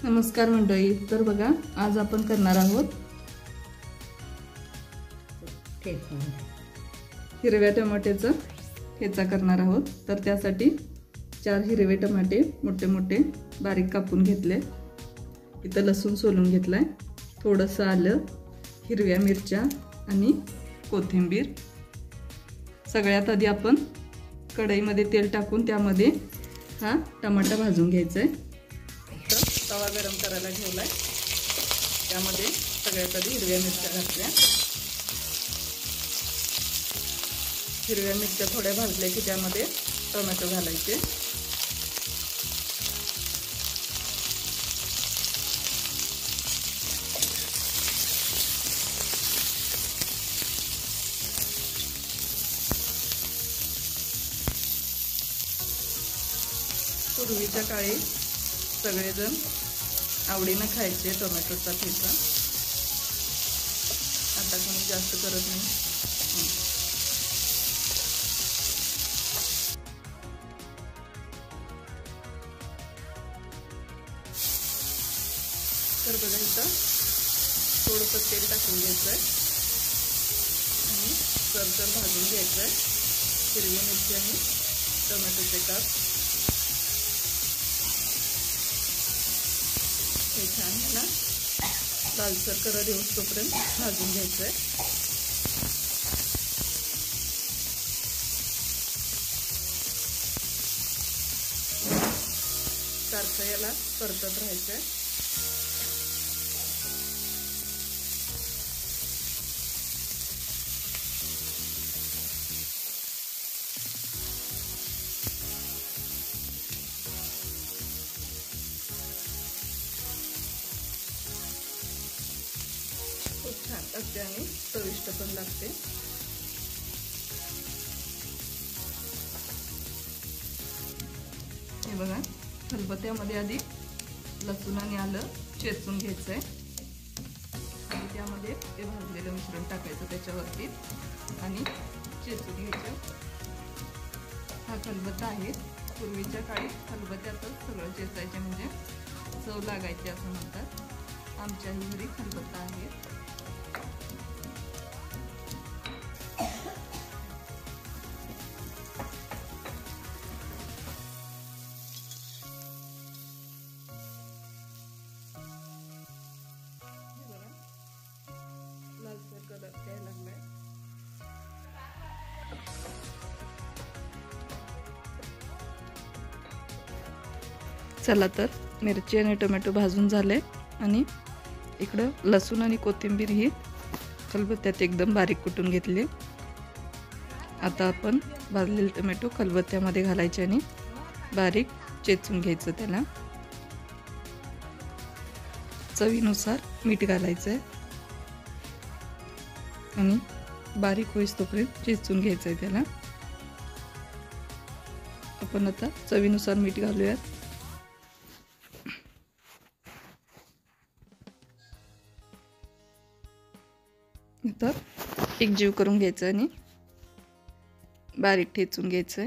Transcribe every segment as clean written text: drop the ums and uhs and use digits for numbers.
नमस्कार मंडळी. तर बघा, आज आपण करणार आहोत हिरव्या टमाट्याचा ठेचा करणार आहोत. तर त्यासाठी 4 हिरवे टमाटे मोठे मोठे बारीक कापून घेतले. इथं लसूण सोलून घेतलाय, थोडंसं आलं, हिरव्या मिरच्या आणि कोथिंबीर. सगळ्यात आधी आपण कढईमध्ये तेल टाकून त्यामध्ये हा टमाटा भाजून घ्यायचा आहे. तवा गरम करायला ठेवलाय, त्यामध्ये सगळ्यात आधी हिरव्या मिरच्या घातल्या. हिरव्या मिरच्या थोड्या भाजल्या की त्यामध्ये टोमॅटो घालायचे. पूर्वीच्या काळी सगळेजण आवडीनं खायचे टोमॅटोचा ठेचा. आता कोणी जास्त करत नाही. तर बघा, इथं थोडंसं तेल टाकून घ्यायचं आहे आणि सरसर भाजून घ्यायचं आहे हिरवी मिरची आणि टोमॅटोचे काप. हे छान मला लालसर कलर येऊस्तोपर्यंत भाजून घ्यायचं आहे. सारखं याला परतत राहायचं आहे. खूप छान लागते आणि चविष्ट पण लागते. हे बघा, खलबत्त्यामध्ये आधी लसूण आणि आलं चेचून घ्यायचंय आणि त्यामध्ये ते भाजलेलं मिश्रण टाकायचं त्याच्यावरती आणि चेचून घ्यायचं. हा खलबत्ता आहे. पूर्वीच्या काळी खलबत्त्यातच सगळं चेचायचे, म्हणजे चव लागायची असं म्हणतात. आमच्याही घरी खलबत्ता आहे. लालसर कलर द्यायला लागलाय. चला, तर मिरची आणि टोमॅटो भाजून झाले आणि इकडं लसूण आणि कोथिंबीर ही खलबत्त्यात एकदम बारीक कुटून घेतली. आता आपण भाजलेले टोमॅटो खलबत्त्यामध्ये घालायचे आणि बारीक चेचून घ्यायचं. त्याला चवीनुसार मीठ घालायचं आहे आणि बारीक होईस तोपर्यंत चेचून घ्यायचं आहे त्याला. आपण आता चवीनुसार मीठ घालूयात. आता एकजीव करून घ्यायचं आणि बारीक ठेचून घ्यायचं.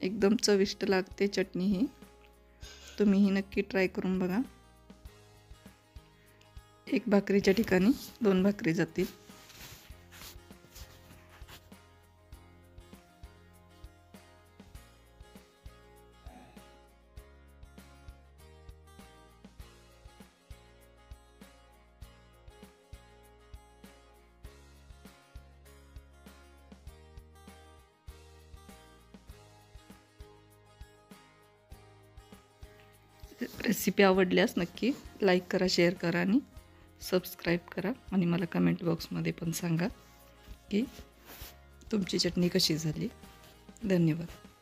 एकदम चविष्ट लागते चटणी ही. तुम्ही ही नक्की ट्राय करून बघा. एक भाकरीच्या ठिकाणी 2 भाकरी जातील. रेसिपी आवडल्यास नक्की लाईक करा, शेअर करा आणि सबस्क्राईब करा. आणि मला कमेंट बॉक्समध्ये पण सांगा की तुमची चटणी कशी झाली. धन्यवाद.